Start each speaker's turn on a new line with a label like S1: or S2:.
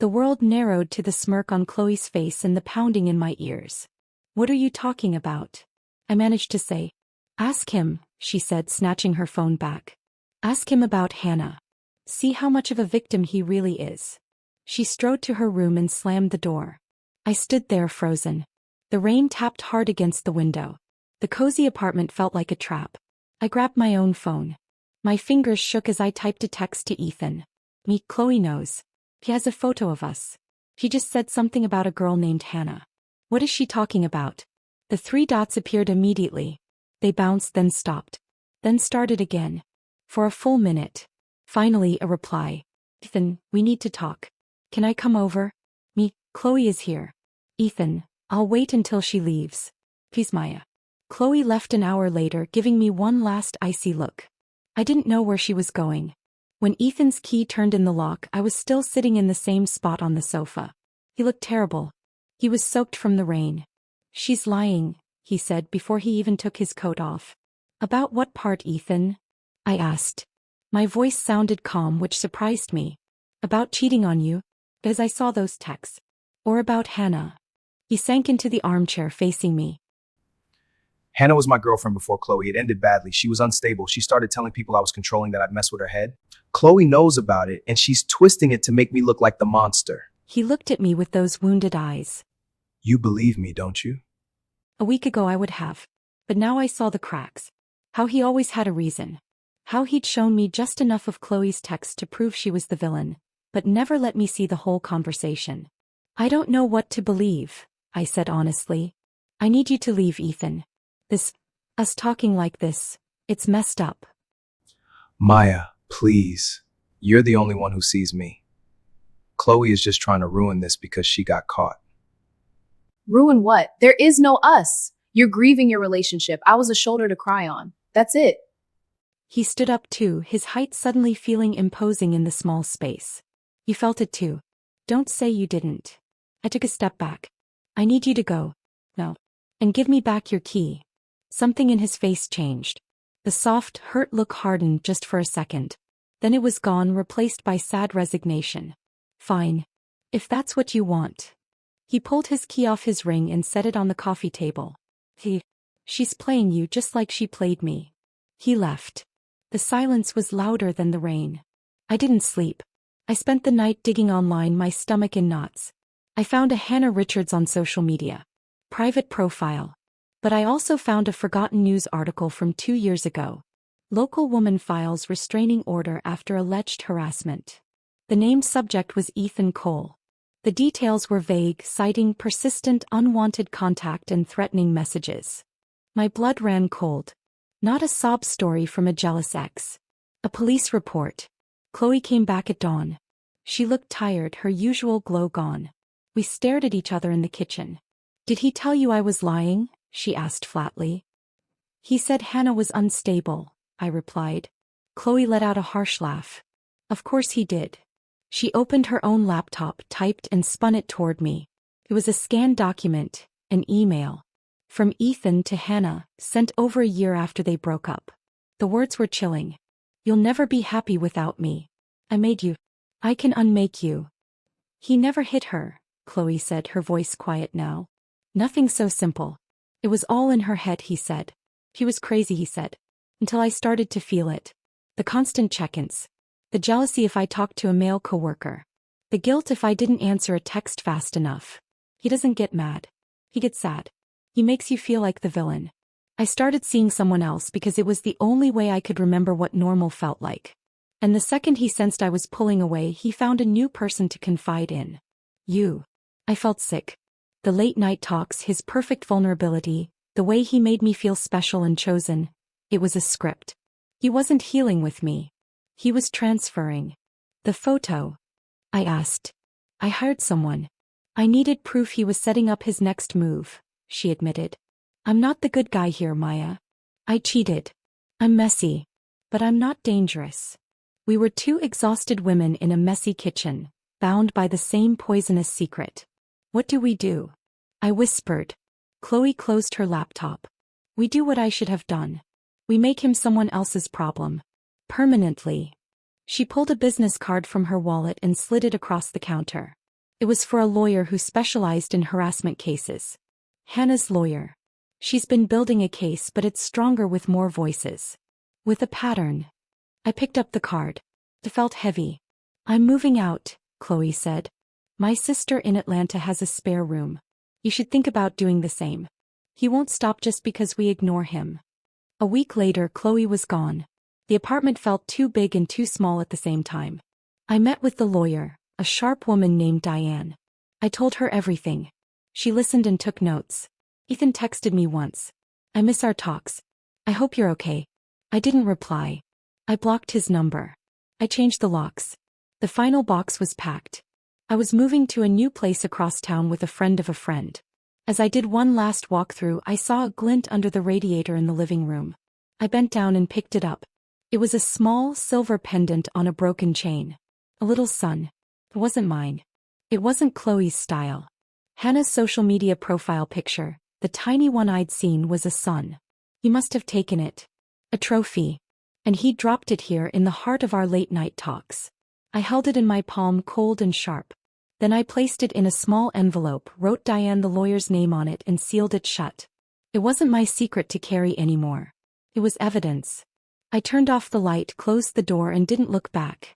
S1: The world narrowed to the smirk on Chloe's face and the pounding in my ears. What are you talking about? I managed to say. Ask him, she said, snatching her phone back. Ask him about Hannah. See how much of a victim he really is. She strode to her room and slammed the door. I stood there frozen. The rain tapped hard against the window. The cozy apartment felt like a trap. I grabbed my own phone. My fingers shook as I typed a text to Ethan. Chloe knows. He has a photo of us. He just said something about a girl named Hannah. What is she talking about? The three dots appeared immediately. They bounced, then stopped. Then started again. For a full minute. Finally, a reply. Ethan, we need to talk. Can I come over? Chloe is here. Ethan, I'll wait until she leaves. Please, Maya. Chloe left an hour later, giving me one last icy look. I didn't know where she was going. When Ethan's key turned in the lock, I was still sitting in the same spot on the sofa. He looked terrible. He was soaked from the rain. She's lying, he said before he even took his coat off. About what part, Ethan? I asked. My voice sounded calm, which surprised me. About cheating on you, as I saw those texts. Or about Hannah. He sank into the armchair facing me.
S2: Hannah was my girlfriend before Chloe. It ended badly. She was unstable. She started telling people I was controlling, that I'd mess with her head. Chloe knows about it, and she's twisting it to make me look like the monster.
S1: He looked at me with those wounded eyes.
S2: You believe me, don't you?
S1: A week ago I would have. But now I saw the cracks. How he always had a reason. How he'd shown me just enough of Chloe's text to prove she was the villain, but never let me see the whole conversation. I don't know what to believe, I said honestly. I need you to leave, Ethan. Us talking like this, it's messed up.
S2: Maya, please. You're the only one who sees me. Chloe is just trying to ruin this because she got caught.
S3: Ruin what? There is no us. You're grieving your relationship. I was a shoulder to cry on. That's it.
S1: He stood up too, his height suddenly feeling imposing in the small space. You felt it too. Don't say you didn't. I took a step back. I need you to go. No. And give me back your key. Something in his face changed. The soft, hurt look hardened just for a second. Then it was gone, replaced by sad resignation. Fine. If that's what you want. He pulled his key off his ring and set it on the coffee table. She's playing you just like she played me. He left. The silence was louder than the rain. I didn't sleep. I spent the night digging online, my stomach in knots. I found a Hannah Richards on social media. Private profile. But I also found a forgotten news article from 2 years ago. Local woman files restraining order after alleged harassment. The named subject was Ethan Cole. The details were vague, citing persistent unwanted contact and threatening messages. My blood ran cold. Not a sob story from a jealous ex. A police report. Chloe came back at dawn. She looked tired, her usual glow gone. We stared at each other in the kitchen. Did he tell you I was lying? She asked flatly. He said Hannah was unstable, I replied. Chloe let out a harsh laugh. Of course he did. She opened her own laptop, typed and spun it toward me. It was a scanned document, an email. From Ethan to Hannah, sent over a year after they broke up. The words were chilling. You'll never be happy without me. I made you. I can unmake you. He never hit her, Chloe said, her voice quiet now. Nothing so simple. It was all in her head, he said. He was crazy, he said. Until I started to feel it. The constant check-ins. The jealousy if I talked to a male coworker. The guilt if I didn't answer a text fast enough. He doesn't get mad. He gets sad. He makes you feel like the villain. I started seeing someone else because it was the only way I could remember what normal felt like. And the second he sensed I was pulling away, he found a new person to confide in. You. I felt sick. The late night talks, his perfect vulnerability, the way he made me feel special and chosen. It was a script. He wasn't healing with me. He was transferring. The photo? I asked. I hired someone. I needed proof he was setting up his next move, she admitted. I'm not the good guy here, Maya. I cheated. I'm messy. But I'm not dangerous. We were two exhausted women in a messy kitchen, bound by the same poisonous secret. What do we do? I whispered. Chloe closed her laptop. We do what I should have done. We make him someone else's problem. Permanently. She pulled a business card from her wallet and slid it across the counter. It was for a lawyer who specialized in harassment cases. Hannah's lawyer. She's been building a case, but it's stronger with more voices. With a pattern. I picked up the card. It felt heavy. I'm moving out, Chloe said. My sister in Atlanta has a spare room. You should think about doing the same. He won't stop just because we ignore him. A week later, Chloe was gone. The apartment felt too big and too small at the same time. I met with the lawyer, a sharp woman named Diane. I told her everything. She listened and took notes. Ethan texted me once. I miss our talks. I hope you're okay. I didn't reply. I blocked his number. I changed the locks. The final box was packed. I was moving to a new place across town with a friend of a friend. As I did one last walkthrough, I saw a glint under the radiator in the living room. I bent down and picked it up. It was a small silver pendant on a broken chain. A little sun. It wasn't mine. It wasn't Chloe's style. Hannah's social media profile picture, the tiny one I'd seen, was a sun. He must have taken it. A trophy. And he dropped it here in the heart of our late-night talks. I held it in my palm, cold and sharp. Then I placed it in a small envelope, wrote Diane the lawyer's name on it, and sealed it shut. It wasn't my secret to carry anymore. It was evidence. I turned off the light, closed the door, and didn't look back.